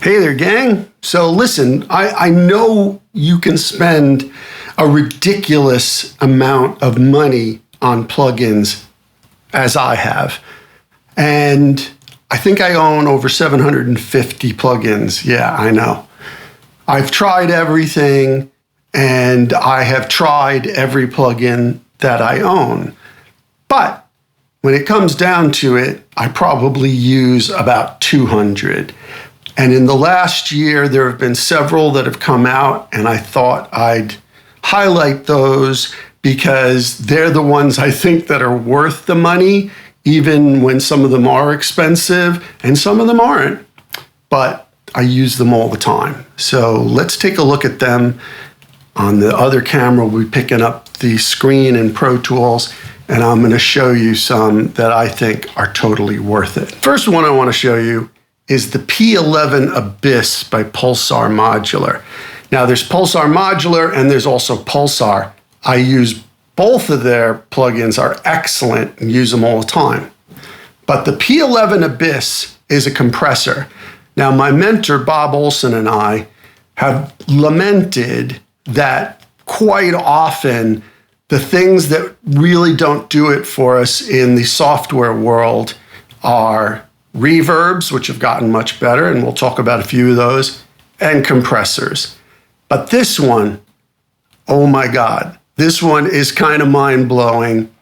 Hey there, gang. So listen, I know you can spend a ridiculous amount of money on plugins, as I have. And I think I own over 750 plugins. Yeah, I know. I've tried everything, and I have tried every plugin that I own. But when it comes down to it, I probably use about 200. And in the last year, there have been several that have come out, and I thought I'd highlight those because they're the ones I think that are worth the money, even when some of them are expensive and some of them aren't. But I use them all the time. So let's take a look at them. On the other camera, we'll be picking up the screen in Pro Tools, and I'm going to show you some that I think are totally worth it. First one I want to show you is the P11 Abyss by Pulsar Modular. Now there's Pulsar Modular and there's also Pulsar. I use both of their plugins, are excellent and use them all the time. But the P11 Abyss is a compressor. Now my mentor, Bob Olson, and I have lamented that quite often the things that really don't do it for us in the software world are reverbs, which have gotten much better, and we'll talk about a few of those, and compressors. But this one, oh my God, this one is kind of mind-blowing.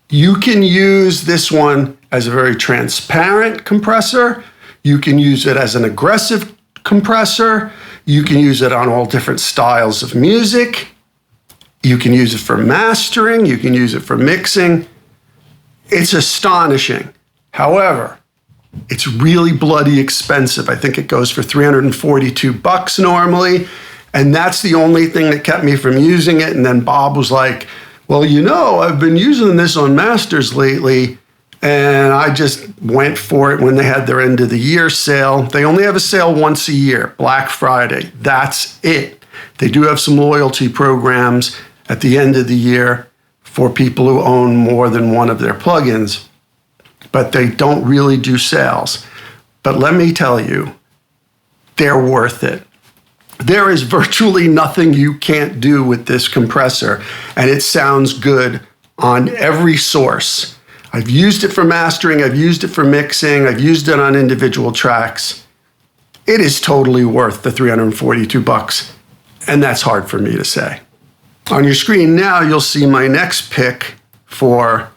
You can use this one as a very transparent compressor. You can use it as an aggressive compressor. You can use it on all different styles of music. You can use it for mastering. You can use it for mixing. It's astonishing. However, it's really bloody expensive. I think it goes for $342 normally. And that's the only thing that kept me from using it. And then Bob was like, well, you know, I've been using this on masters lately. And I just went for it when they had their end of the year sale. They only have a sale once a year, Black Friday. That's it. They do have some loyalty programs at the end of the year for people who own more than one of their plugins, but they don't really do sales. But let me tell you, they're worth it. There is virtually nothing you can't do with this compressor, and it sounds good on every source. I've used it for mastering, I've used it for mixing, I've used it on individual tracks. It is totally worth the $342, and that's hard for me to say. On your screen now, you'll see my next pick for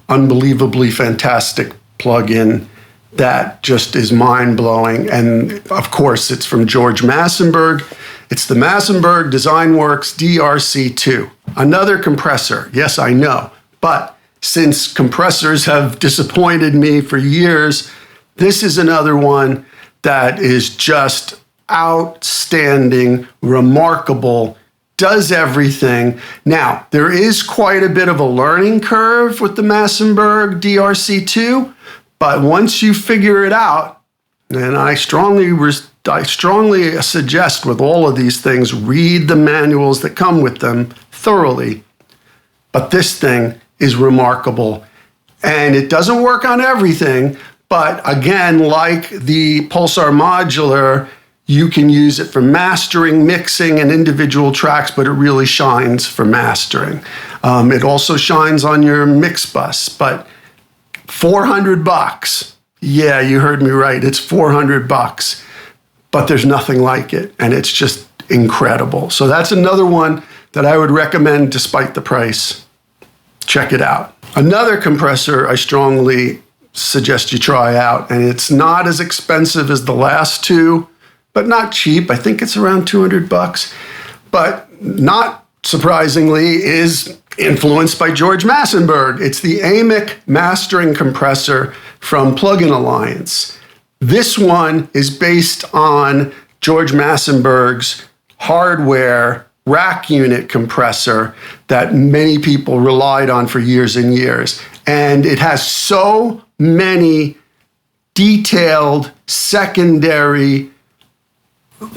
unbelievably fantastic plugin that just is mind-blowing. And of course, it's from George Massenberg. It's the Massenberg DesignWorks DRC2. Another compressor, yes, I know. But since compressors have disappointed me for years, this is another one that is just outstanding, remarkable, does everything. Now, there is quite a bit of a learning curve with the Massenberg DRC2, but once you figure it out, and I strongly suggest with all of these things, read the manuals that come with them thoroughly. But this thing is remarkable. And it doesn't work on everything, but again, like the Pulsar Modular, you can use it for mastering, mixing, and individual tracks, but it really shines for mastering. It also shines on your mix bus, but $400. Yeah, you heard me right. It's $400, but there's nothing like it, and it's just incredible. So that's another one that I would recommend despite the price. Check it out. Another compressor I strongly suggest you try out, and it's not as expensive as the last two, but not cheap. I think it's around $200, but not surprisingly is influenced by George Massenberg. It's the Amic mastering compressor from Plugin Alliance. This one is based on George Massenberg's hardware rack unit compressor that many people relied on for years and years. And it has so many detailed secondary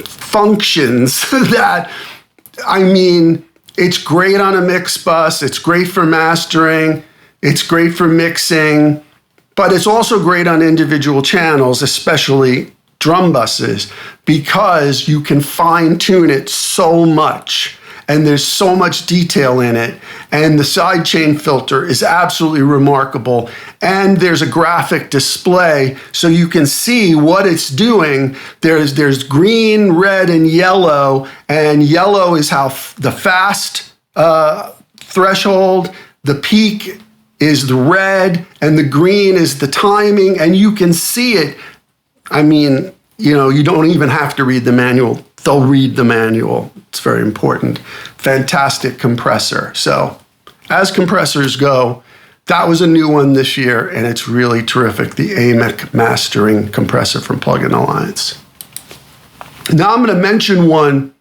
functions that, I mean, it's great on a mix bus, it's great for mastering, it's great for mixing, but it's also great on individual channels, especially drum buses because you can fine tune it so much. And there's so much detail in it. And the sidechain filter is absolutely remarkable. And there's a graphic display so you can see what it's doing. There's green, red, and yellow. And yellow is how the fast threshold, the peak is the red, and the green is the timing. And you can see it. I mean, you don't even have to read the manual. They'll read the manual. It's very important. Fantastic compressor. So as compressors go, that was a new one this year, and it's really terrific. The Amek mastering compressor from Plugin Alliance. Now I'm going to mention one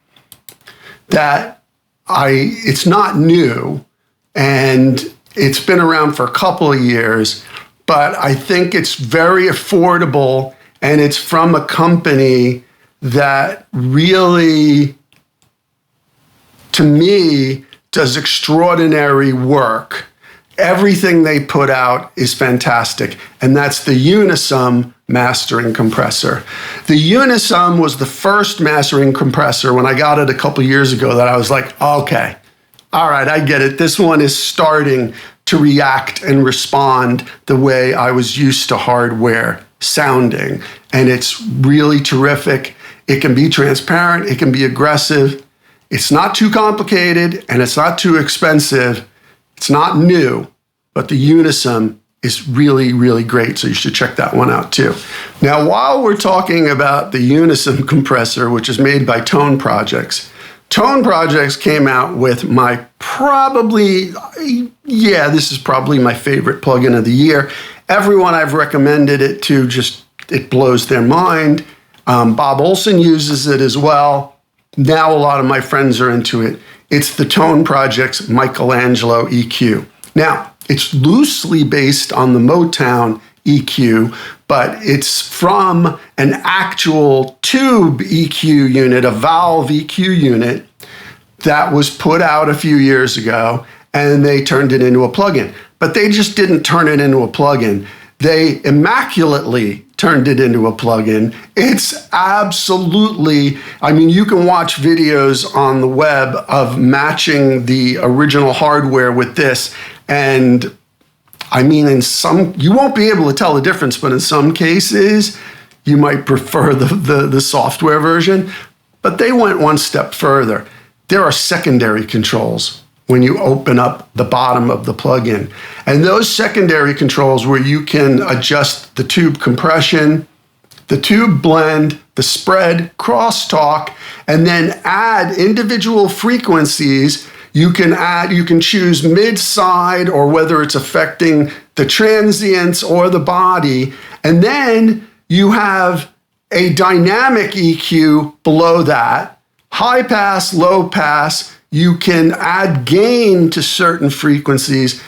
that it's not new, and it's been around for a couple of years, but I think it's very affordable, and it's from a company that really, to me, does extraordinary work. Everything they put out is fantastic, and that's the Unisum mastering compressor. The Unisum was the first mastering compressor when I got it a couple years ago that I was like, okay, all right, I get it. This one is starting to react and respond the way I was used to hardware sounding, and it's really terrific. It can be transparent, it can be aggressive. It's not too complicated and it's not too expensive. It's not new, but the Unisum is really, really great. So you should check that one out too. Now, while we're talking about the Unisum compressor, which is made by Tone Projects, Tone Projects came out with this is probably my favorite plugin of the year. Everyone I've recommended it to, it blows their mind. Bob Olson uses it as well. Now a lot of my friends are into it. It's the Tone Project's Michelangelo EQ. Now, it's loosely based on the Motown EQ, but it's from an actual tube EQ unit, a valve EQ unit that was put out a few years ago, and they turned it into a plugin. But they just didn't turn it into a plugin. They immaculately turned it into a plugin. It's absolutely, you can watch videos on the web of matching the original hardware with this. And you won't be able to tell the difference, but in some cases, you might prefer the software version. But they went one step further. There are secondary controls when you open up the bottom of the plugin. And those secondary controls where you can adjust the tube compression, the tube blend, the spread, crosstalk, and then add individual frequencies. You can choose mid-side or whether it's affecting the transients or the body. And then you have a dynamic EQ below that, high pass, low pass. You can add gain to certain frequencies.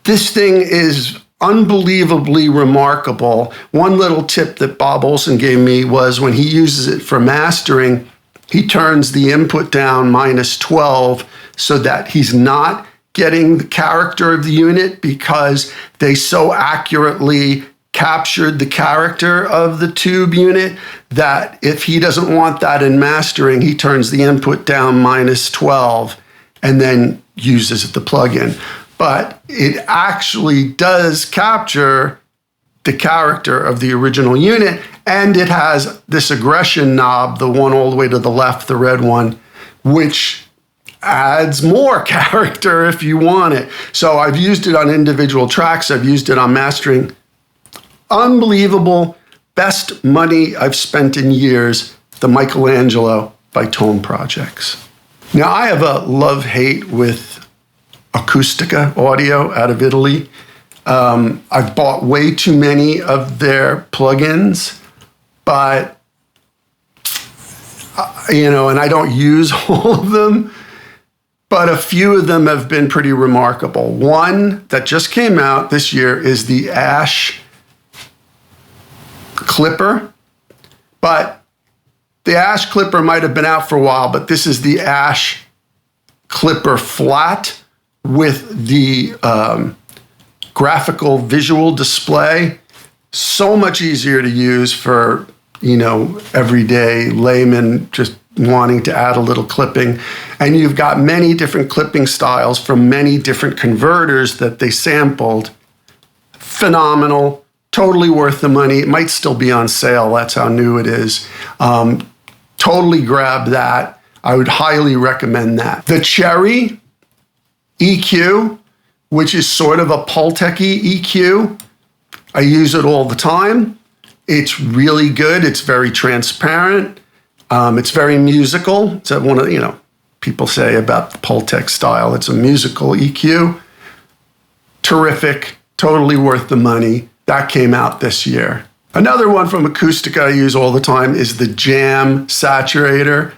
This thing is unbelievably remarkable. One little tip that Bob Olson gave me was when he uses it for mastering, he turns the input down -12 so that he's not getting the character of the unit because they so accurately captured the character of the tube unit that if he doesn't want that in mastering, he turns the input down -12 and then uses the plugin. But it actually does capture the character of the original unit, and it has this aggression knob, the one all the way to the left, the red one, which adds more character if you want it. So I've used it on individual tracks. I've used it on mastering. Unbelievable. Best money I've spent in years, the Michelangelo by Tone Projects. Now, I have a love-hate with Acustica Audio out of Italy. I've bought way too many of their plugins, but, and I don't use all of them, but a few of them have been pretty remarkable. One that just came out this year is the Ash Clipper, but the Ash Clipper might have been out for a while, but this is the Ash Clipper Flat with the graphical visual display. So much easier to use for everyday layman just wanting to add a little clipping. And you've got many different clipping styles from many different converters that they sampled. Phenomenal, totally worth the money. It might still be on sale. That's how new it is. Totally grab that. I would highly recommend that. The Cherry EQ, which is sort of a Pultec-y EQ. I use it all the time. It's really good. It's very transparent. It's very musical. It's one of, people say about the Pultec style. It's a musical EQ. Terrific. Totally worth the money. That came out this year. Another one from Acustica I use all the time is the Jam saturator.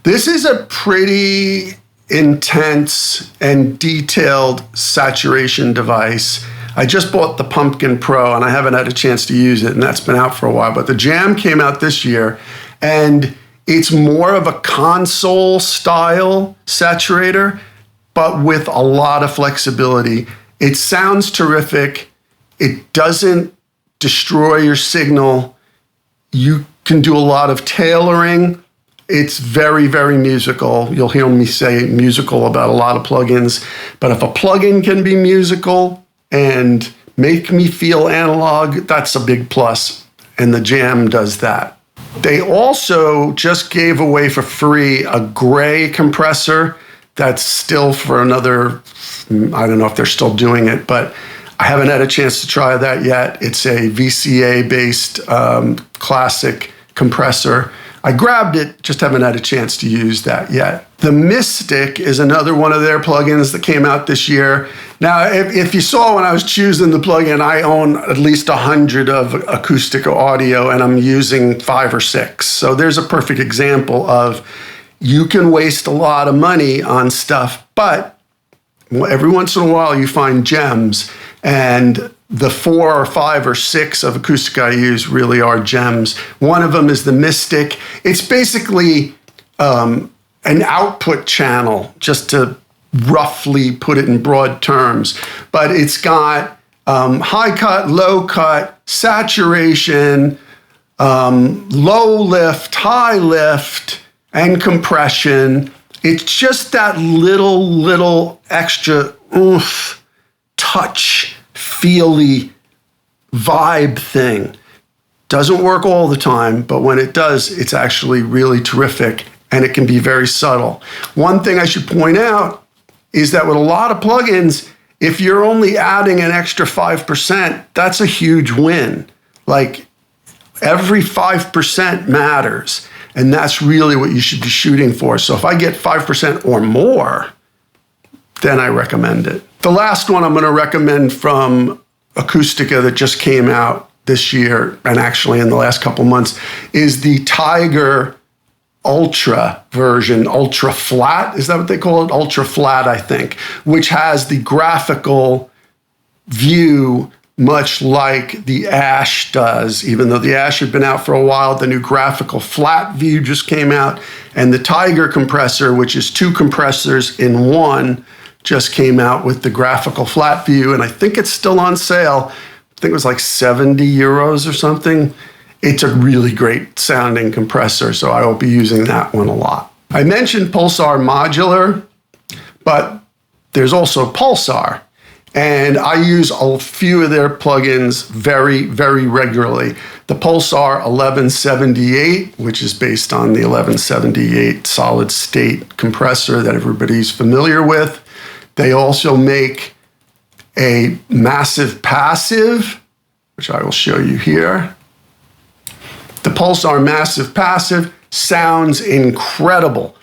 This is a pretty intense and detailed saturation device. I just bought the Pumpkin Pro and I haven't had a chance to use it, and that's been out for a while. But the Jam came out this year, and it's more of a console style saturator, but with a lot of flexibility. It sounds terrific. It doesn't destroy your signal. You can do a lot of tailoring. It's very, very musical. You'll hear me say musical about a lot of plugins, but if a plugin can be musical and make me feel analog, that's a big plus, and the Jam does that. They also just gave away for free a gray compressor that's still for another, I don't know if they're still doing it, but I haven't had a chance to try that yet. It's a VCA-based classic compressor. I grabbed it, just haven't had a chance to use that yet. The Mystic is another one of their plugins that came out this year. Now, if you saw when I was choosing the plugin, I own at least 100 of Acustica Audio, and I'm using 5 or 6. So there's a perfect example of you can waste a lot of money on stuff, but every once in a while you find gems, and the 4 or 5 or 6 of Acustica I use really are gems. One of them is the Mystic. It's basically an output channel, just to roughly put it in broad terms. But it's got high cut, low cut, saturation, low lift, high lift, and compression. It's just that little extra oomph, touch, feely vibe thing. Doesn't work all the time, but when it does, it's actually really terrific, and it can be very subtle. One thing I should point out is that with a lot of plugins, if you're only adding an extra 5%, that's a huge win. Like, every 5% matters, and that's really what you should be shooting for. So if I get 5% or more, then I recommend it. The last one I'm going to recommend from Acustica that just came out this year, and actually in the last couple months, is the Tiger Ultra version, Ultra Flat. Is that what they call it? Ultra Flat, I think, which has the graphical view much like the Ash does. Even though the Ash had been out for a while, the new graphical flat view just came out, and the Tiger compressor, which is 2 compressors in one, just came out with the graphical flat view, and I think it's still on sale. I think it was like 70 euros or something. It's a really great sounding compressor, so I will be using that one a lot. I mentioned Pulsar Modular, but there's also Pulsar, and I use a few of their plugins very, very regularly. The Pulsar 1178, which is based on the 1178 solid state compressor that everybody's familiar with. They also make a massive passive, which I will show you here. The Pulsar Massive Passive sounds incredible.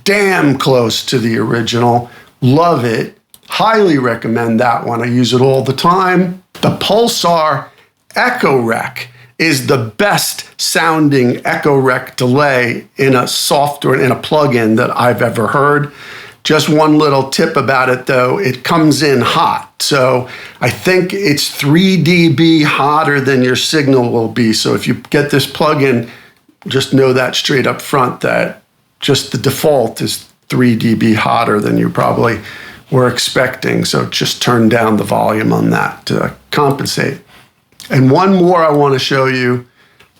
Damn close to the original. Love it. Highly recommend that one. I use it all the time. The Pulsar Echorec is the best sounding Echorec delay in a software, in a plugin that I've ever heard. Just one little tip about it, though, it comes in hot. So I think it's 3 dB hotter than your signal will be. So if you get this plugin, just know that straight up front, that just the default is 3 dB hotter than you probably were expecting. So just turn down the volume on that to compensate. And one more I want to show you.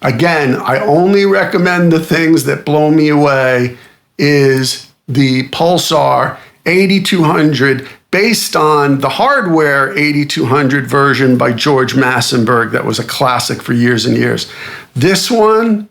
Again, I only recommend the things that blow me away is the Pulsar 8200 based on the hardware 8200 version by George Massenburg that was a classic for years and years. This one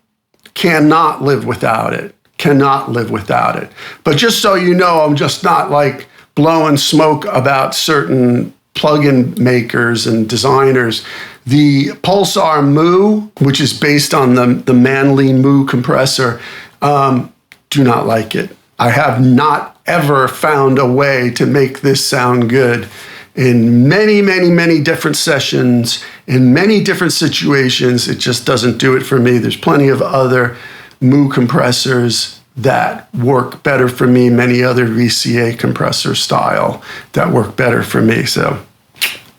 cannot live without it. Cannot live without it. But just so you know, I'm just not like blowing smoke about certain plugin makers and designers. The Pulsar Moo, which is based on the Manly Moo compressor, do not like it. I have not ever found a way to make this sound good. In many, many, many different sessions, in many different situations, it just doesn't do it for me. There's plenty of other Moo compressors that work better for me, many other VCA compressor style that work better for me. So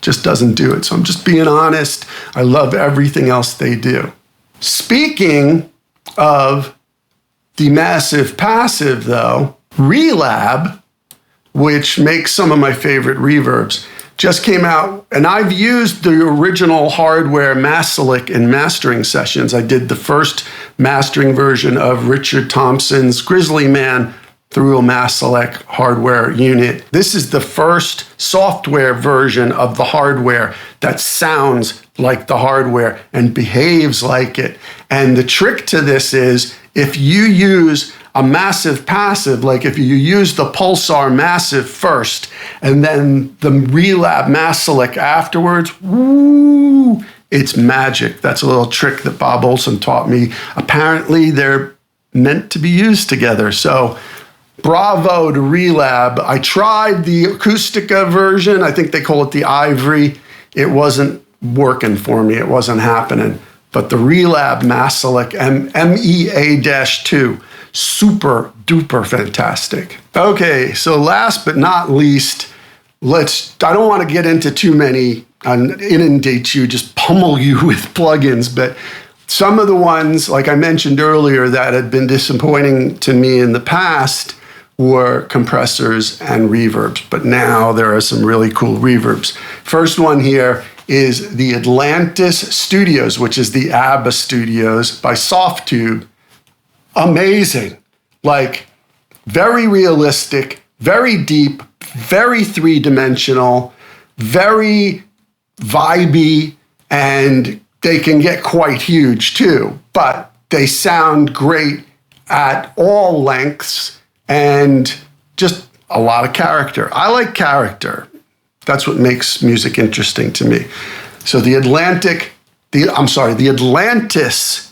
just doesn't do it. So I'm just being honest. I love everything else they do. Speaking of the massive passive though, Relab, which makes some of my favorite reverbs, just came out, and I've used the original hardware Maselec in mastering sessions. I did the first mastering version of Richard Thompson's Grizzly Man through a Maselec hardware unit. This is the first software version of the hardware that sounds like the hardware and behaves like it. And the trick to this is if you use a massive passive, like if you use the Pulsar Massive first and then the Relab Maselec afterwards, woo, it's magic. That's a little trick that Bob Olson taught me. Apparently they're meant to be used together. So bravo to Relab. I tried the Acustica version. I think they call it the Ivory. It wasn't working for me. It wasn't happening. But the Relab Maselec MEA-2, super duper fantastic. Okay, so last but not least, I don't want to get into too many, inundate you, just pummel you with plugins, but some of the ones, like I mentioned earlier, that had been disappointing to me in the past were compressors and reverbs, but now there are some really cool reverbs. First one here is the Atlantis Studios, which is the ABBA Studios by Softube. Amazing, like very realistic, very deep, very three-dimensional, very vibey, and they can get quite huge too, but they sound great at all lengths and just a lot of character. I like character. That's what makes music interesting to me. So the Atlantis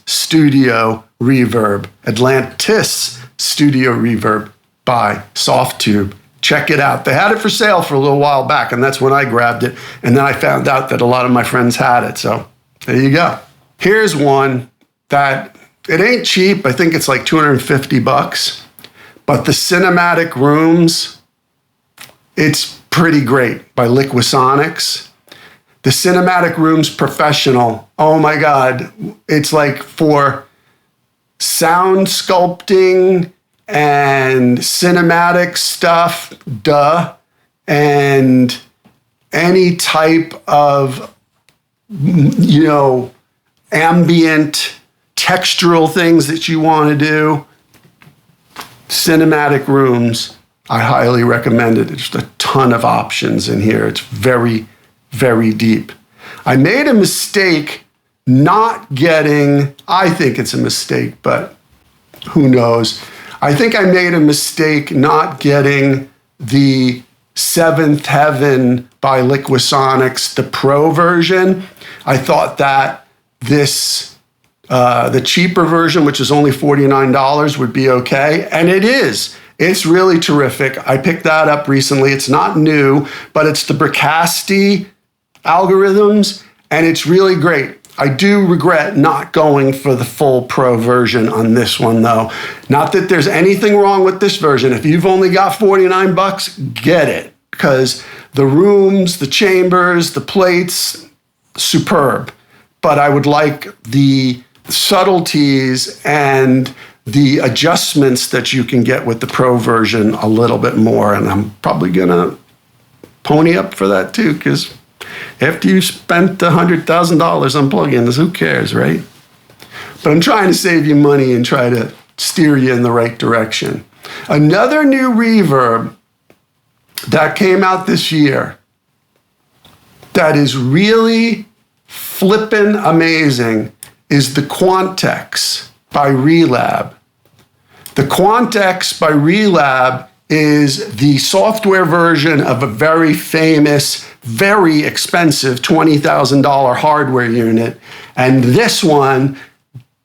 Studio Reverb, Atlantis Studio Reverb by Softube. Check it out. They had it for sale for a little while back, and that's when I grabbed it. And then I found out that a lot of my friends had it. So there you go. Here's one that it ain't cheap. I think it's like 250 bucks. But the Cinematic Rooms, it's pretty great, by Liquidsonics. The Cinematic Rooms Professional, oh my God, it's like for sound sculpting and cinematic stuff, and any type of, ambient textural things that you want to do. Cinematic Rooms, I highly recommend it. There's a ton of options in here. It's very, very deep. I made a mistake not getting, I think it's a mistake, but who knows? I think I made a mistake not getting the Seventh Heaven by Liquidsonics, the Pro version. I thought that this, the cheaper version, which is only $49, would be okay, and it is. It's really terrific. I picked that up recently. It's not new, but it's the Bricasti algorithms, and it's really great. I do regret not going for the full Pro version on this one, though. Not that there's anything wrong with this version. If you've only got 49 bucks, get it, because the rooms, the chambers, the plates, superb. But I would like the subtleties and the adjustments that you can get with the Pro version a little bit more, and I'm probably gonna pony up for that too, because after you spent $100,000 on plugins, who cares, right? But I'm trying to save you money and try to steer you in the right direction. Another new reverb that came out this year that is really flippin' amazing is the Quantex by Relab. The Quantex by Relab is the software version of a very famous, very expensive $20,000 hardware unit. And this one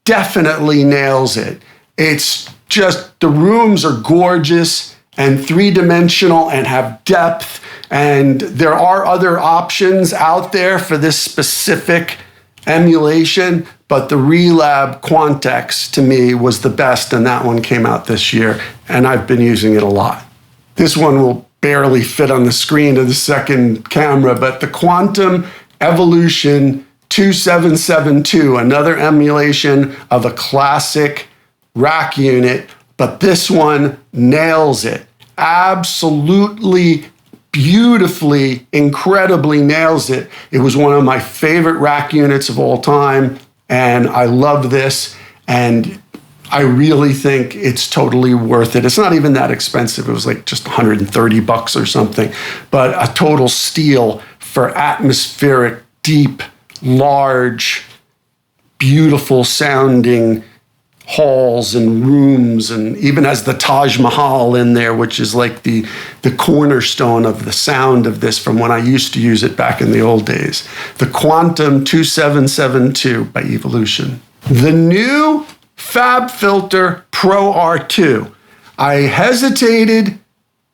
definitely nails it. It's just, the rooms are gorgeous and three-dimensional and have depth. And there are other options out there for this specific emulation, but the Relab Quantex to me was the best, and that one came out this year, and I've been using it a lot. This one will barely fit on the screen of the second camera, but the Quantum Evolution 2772, another emulation of a classic rack unit, but this one nails it. Absolutely beautifully, incredibly nails it. It was one of my favorite rack units of all time, and I love this, and I really think it's totally worth it. It's not even that expensive. It was like just $130 or something, but a total steal for atmospheric, deep, large, beautiful sounding halls and rooms, and even has the Taj Mahal in there, which is like the cornerstone of the sound of this from when I used to use it back in the old days. The Quantum 2772 by Evolution. The new FabFilter Pro R2. I hesitated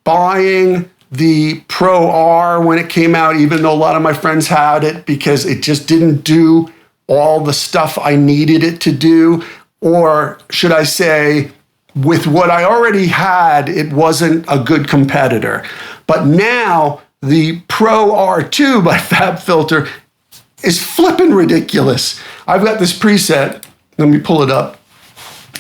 buying the Pro R when it came out, even though a lot of my friends had it, because it just didn't do all the stuff I needed it to do. Or should I say, with what I already had, it wasn't a good competitor. But now the Pro R2 by FabFilter is flippin' ridiculous. I've got this preset, let me pull it up,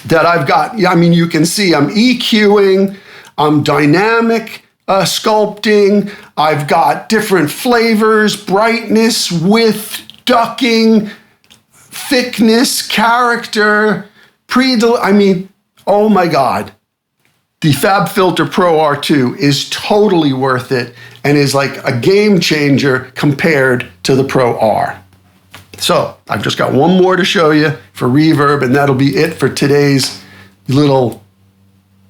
that I've got, I mean, you can see I'm EQing, I'm dynamic sculpting, I've got different flavors, brightness, width, ducking, thickness, character, I mean, oh my God. The FabFilter Pro R2 is totally worth it and is like a game changer compared to the Pro R. So I've just got one more to show you for reverb, and that'll be it for today's little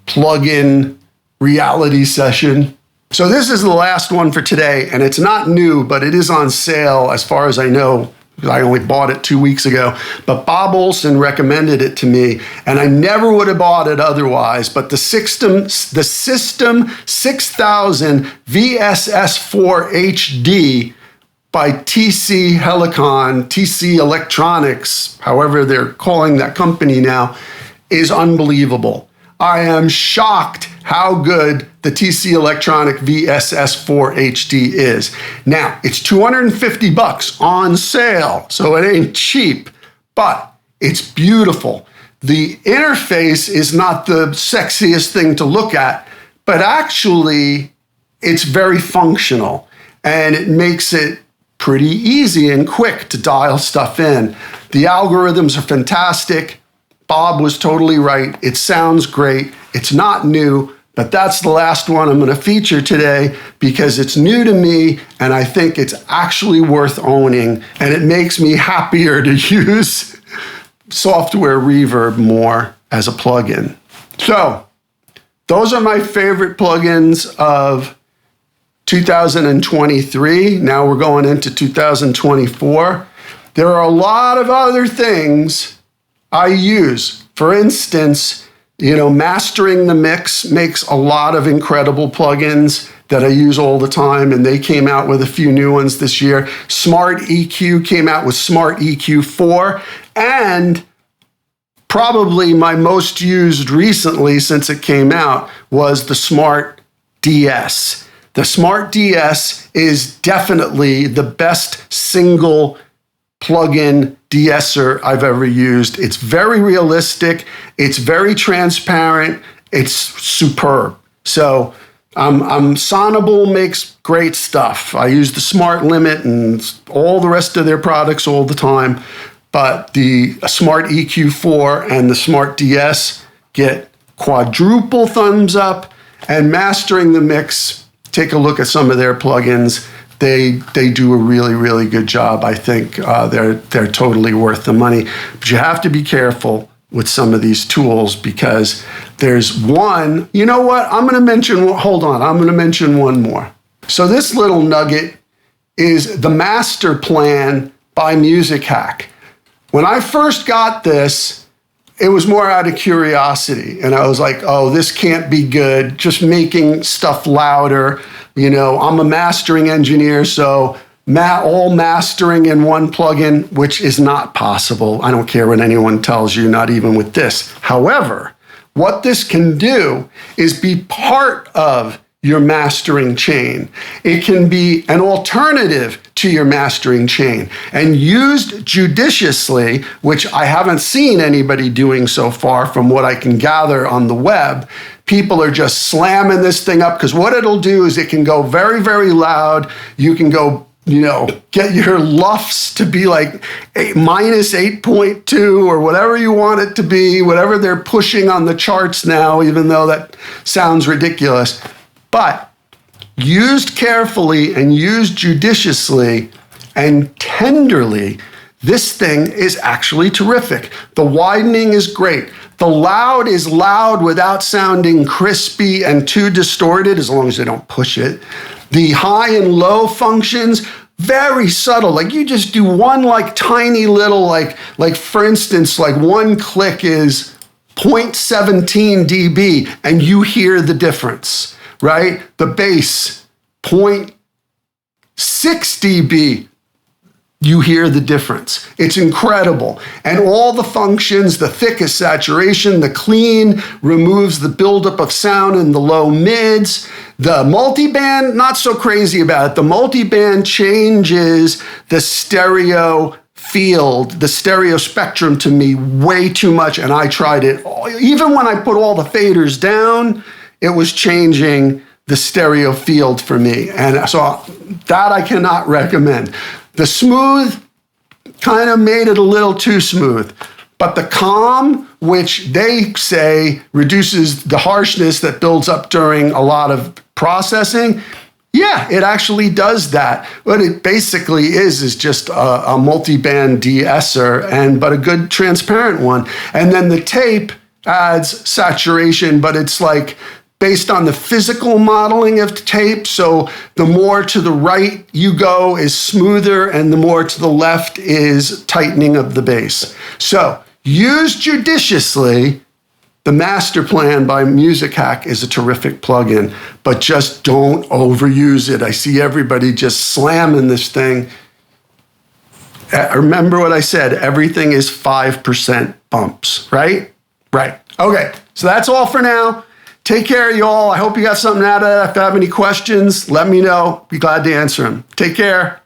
plug-in reality session. So this is the last one for today, and it's not new, but it is on sale as far as I know. I only bought it 2 weeks ago, but Bob Olson recommended it to me, and I never would have bought it otherwise. But the System 6000 VSS4HD by TC Helicon, TC Electronics, however they're calling that company now, is unbelievable. I am shocked how good the TC Electronic VSS4HD is. Now, it's $250 on sale, so it ain't cheap, but it's beautiful. The interface is not the sexiest thing to look at, but actually it's very functional, and it makes it pretty easy and quick to dial stuff in. The algorithms are fantastic. Bob was totally right. It sounds great. It's not new, but that's the last one I'm going to feature today because it's new to me and I think it's actually worth owning, and it makes me happier to use software reverb more as a plugin. So those are my favorite plugins of 2023. Now we're going into 2024. There are a lot of other things I use. For instance, mastering the mix makes a lot of incredible plugins that I use all the time, and they came out with a few new ones this year. Smart EQ came out with Smart EQ 4, and probably my most used recently since it came out was the Smart DS. The Smart DS is definitely the best single plug-in de-esser I've ever used. It's very realistic. It's very transparent. It's superb. So Sonable makes great stuff. I use the Smart Limit and all the rest of their products all the time. but the Smart EQ4 and the Smart DS get quadruple thumbs up. And Mastering the Mix, take a look at some of their plugins. They do a really, really good job. I think they're totally worth the money. But you have to be careful with some of these tools because there's one, you know what? I'm going to mention one more. So this little nugget is the Master Plan by Music Hack. When I first got this, it was more out of curiosity. And I was like, oh, this can't be good. Just making stuff louder. You know, I'm a mastering engineer, so all mastering in one plugin, which is not possible. I don't care what anyone tells you, not even with this. However, what this can do is be part of your mastering chain. It can be an alternative to your mastering chain and used judiciously, which I haven't seen anybody doing so far from what I can gather on the web. People are just slamming this thing up because what it'll do is it can go very, very loud. You can go, get your LUFS to be like minus 8.2 or whatever you want it to be, whatever they're pushing on the charts now, even though that sounds ridiculous. But used carefully and used judiciously and tenderly, this thing is actually terrific. The widening is great. The loud is loud without sounding crispy and too distorted, as long as they don't push it. The high and low functions, very subtle. Like you just do one like tiny little, like for instance, like one click is 0.17 dB and you hear the difference, right? The bass, 0.6 dB. You hear the difference. It's incredible. And all the functions, the thickest saturation, the clean, removes the buildup of sound in the low mids. The multiband, not so crazy about it. The multiband changes the stereo field, the stereo spectrum to me way too much. And I tried it. Even when I put all the faders down, it was changing the stereo field for me. And so that I cannot recommend. The smooth kind of made it a little too smooth, but the calm, which they say reduces the harshness that builds up during a lot of processing, yeah, it actually does that. What it basically is just a multi-band de-esser, but a good transparent one. And then the tape adds saturation, but it's like based on the physical modeling of the tape. So the more to the right you go is smoother and the more to the left is tightening of the bass. So used judiciously, the Master Plan by Music Hack is a terrific plugin, but just don't overuse it. I see everybody just slamming this thing. Remember what I said, everything is 5% bumps, right? Right. Okay, so that's all for now. Take care, y'all. I hope you got something out of that. If you have any questions, let me know. Be glad to answer them. Take care.